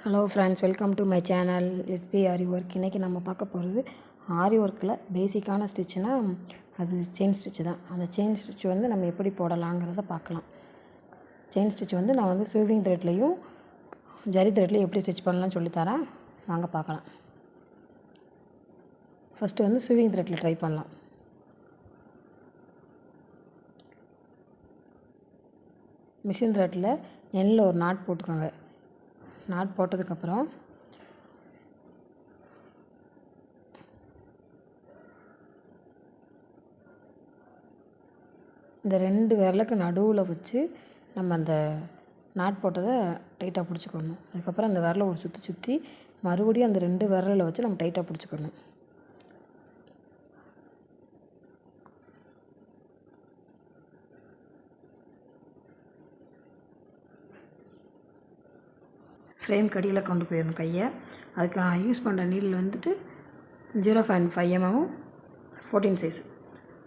Hello friends, welcome to my channel SP aari work. இன்றைக்கி நம்ம பார்க்க போகிறது ஆரி ஒர்க்கில் பேசிக்கான ஸ்டிச்சுனால் அது செயின் ஸ்டிச்சு தான். அந்த செயின் ஸ்டிச் வந்து நம்ம எப்படி போடலாங்கிறத பார்க்கலாம். செயின் ஸ்டிச் வந்து நான் வந்து ஸ்விவிங் த்ரெட்லேயும் ஜரி த்ரெட்லேயும் எப்படி ஸ்டிச் பண்ணலாம்னு சொல்லித்தரேன். வாங்க பார்க்கலாம். ஃபஸ்ட்டு வந்து ஸ்விவிங் த்ரெட்டில் ட்ரை பண்ணலாம். மிஷின் த்ரெட்டில் எண்ணில் ஒரு நாட் போட்டுக்கோங்க. நாட் போட்டதுக்கப்புறம் இந்த 2 விரலுக்கு நடுவில் வச்சு நம்ம அந்த நாட் போட்டதை டைட்டாக பிடிச்சிக்கணும். அதுக்கப்புறம் அந்த விரலை ஒரு சுற்றி மறுபடியும் அந்த 2 விரலில் வச்சு நம்ம டைட்டாக பிடிச்சிக்கணும். ஃப்ரேம் கடியில் கொண்டு போயிடணும் கையை. அதுக்கு நான் யூஸ் பண்ணுற நீடில் வந்துட்டு 0.5 mm 14 சைஸ்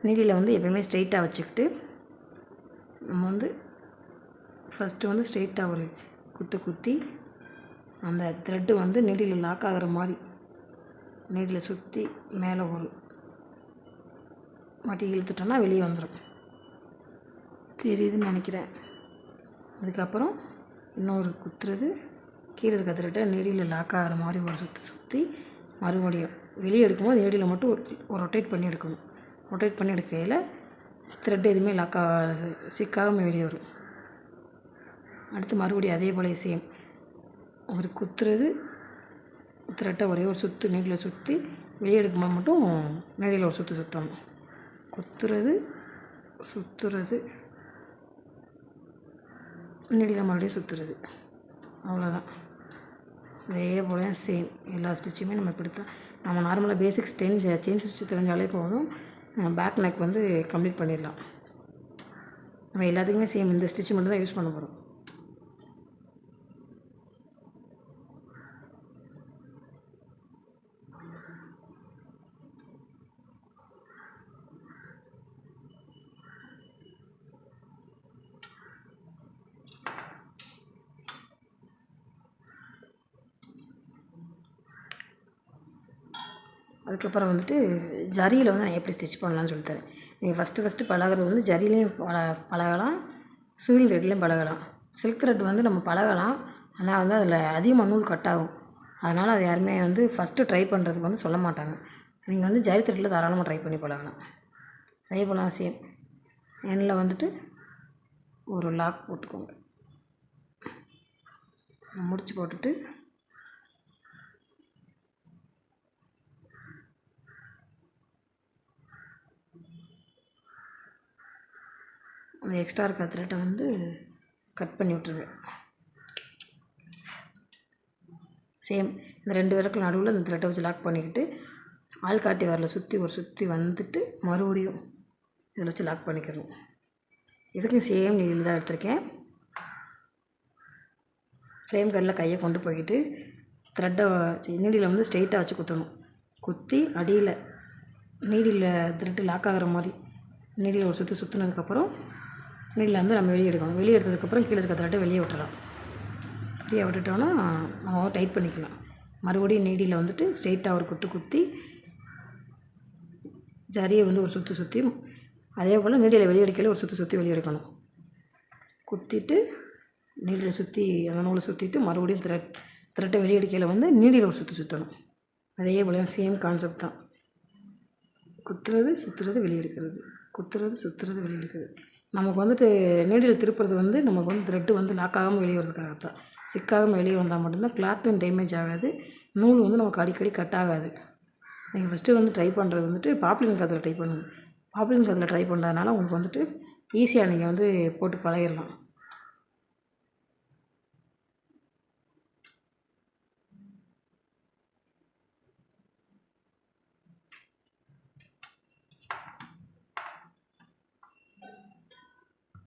நீடில் வந்து எப்போயுமே ஸ்ட்ரெயிட்டாக வச்சுக்கிட்டு நம்ம வந்து ஃபஸ்ட்டு வந்து ஸ்ட்ரெயிட்டாக ஒரு குத்தி அந்த த்ரெட்டு வந்து நீடில் லாக் ஆகிற மாதிரி நீடில் சுற்றி மேலே ஒரு மாட்டி இழுத்துட்டோன்னா வெளியே வந்துடும். தெரியுதுன்னு நினைக்கிறேன். அதுக்கப்புறம் இன்னொரு குத்துறது கீழே இருக்க த்ரெட்டை நீடியில் லாக் ஆகிற மாதிரி ஒரு சுற்றி மறுபடியும் வெளியே எடுக்கும்போது நீடியில் மட்டும் ஒரு ரொட்டேட் பண்ணி எடுக்கணும். ரொட்டேட் பண்ணி எடுக்கையில் த்ரெட் எதுவுமே சிக்காமல் வெளியே வரும். அடுத்து மறுபடியும் அதே போல் சேம் ஒரு குத்துறது த்ரெட்டை ஒரே ஒரு சுற்று நீடில் சுற்றி வெளியே எடுக்கும்போது மட்டும் நீடியில் ஒரு சுற்றணும். குத்துறது சுற்றுறது நீடியில் மறுபடியும் சுற்றுறது, அவ்வளோதான். அதே போல் சேம் எல்லா ஸ்டிச்சுமே நம்ம இப்படித்தான். நம்ம நார்மலாக பேசிக்ஸ் செயின் ஸ்டிச் தெரிஞ்சாலே போதும், பேக் நெக் வந்து கம்ப்ளீட் பண்ணிடலாம். நம்ம எல்லாத்துக்குமே சேம் இந்த ஸ்டிச் மட்டும் தான் யூஸ் பண்ண போகிறோம். அதுக்கப்புறம் வந்துட்டு ஜரியில் வந்து நான் எப்படி ஸ்டிச் பண்ணலான்னு சொல்லித்தரேன். நீங்கள் ஃபஸ்ட்டு பழகிறது வந்து ஜரிலையும் பழகலாம், ஸ்விவிங் த்ரெட்லேயும் பழகலாம். சில்க் த்ரெட் வந்து நம்ம பழகலாம், ஆனால் வந்து அதில் அதிகமாக நூல் கட் ஆகும். அதனால் அது யாருமே வந்து ஃபஸ்ட்டு ட்ரை பண்ணுறதுக்கு வந்து சொல்ல மாட்டாங்க. நீங்கள் வந்து ஜரி த்ரெட்டில் தாராளமாக ட்ரை பண்ணி பழகலாம். அதே போல் சேம் எண்ணில் வந்துட்டு ஒரு லாக் போட்டுக்கோங்க. முடிச்சு போட்டுட்டு அந்த எக்ஸ்ட்ரா இருக்க த்ரெட்டை வந்து கட் பண்ணி விட்ருங்க. சேம் இந்த 2 விரலுக்கு நடுவில் இந்த த்ரெட்டை வச்சு லாக் பண்ணிக்கிட்டு ஆள்காட்டி வரல சுற்றி வந்துட்டு மறுபடியும் இதில் வச்சு லாக் பண்ணிக்கிறோம். இதுக்கும் சேம் நீடில் தான் எடுத்திருக்கேன். ஃப்ரேம் கட்டில் கையை கொண்டு போய்கிட்டு த்ரெட்டை நீடியில் வந்து ஸ்ட்ரெயிட்டாக வச்சு குத்தணும். குத்தி அடியில் நீடியில் த்ரெட்டு லாக் ஆகிற மாதிரி நீடியில் ஒரு சுற்றினதுக்கப்புறம் நீடில் வந்து நம்ம வெளியே எடுக்கணும். வெளியே எடுத்ததுக்கப்புறம் கீழே இருக்க த்ரெட்டை வெளியே விட்டுடலாம். ஃப்ரீயாக விட்டுட்டோன்னா நம்ம டைட் பண்ணிக்கலாம். மறுபடியும் நீடியில் வந்துட்டு ஸ்ட்ரெயிட்டாக ஒரு குத்தி ஜரியை வந்து ஒரு சுற்றி அதே போல் நீடியில் வெளியே எடுக்கையில் ஒரு சுற்றி வெளியே எடுக்கணும். குத்திட்டு நீடியில் சுற்றி அந்த நூலை சுற்றிட்டு மறுபடியும் த்ரெட்டை வெளியே எடுக்கையில் வந்து நீடியில் ஒரு சுற்றணும். அதே போல் சேம் கான்செப்ட் தான். குத்துறது சுற்றுறது வெளியே எடுக்கிறது, குத்துறது சுற்றுறது வெளியே எடுக்கிறது. நமக்கு வந்துட்டு நீடில் திருப்புறது வந்து நமக்கு வந்து த்ரெட்டு வந்து லாக் ஆகாமல் வெளியே வரதுக்காகத்தான். சிக்காகாமல் வெளியே வந்தால் மட்டும்தான் கிளாத்தும் டேமேஜ் ஆகாது, நூல் வந்து நமக்கு அடிக்கடி கட் ஆகாது. நீங்கள் ஃபஸ்ட்டு வந்து ட்ரை பண்ணுறது வந்துட்டு பாப்ளின் கிளாத்தில் ட்ரை பண்ணுங்கள். பாப்ளின் கிளாத்தில் ட்ரை பண்ணுறதுனால உங்களுக்கு வந்துட்டு ஈஸியாக நீங்கள் வந்து போட்டு பழகிடலாம்.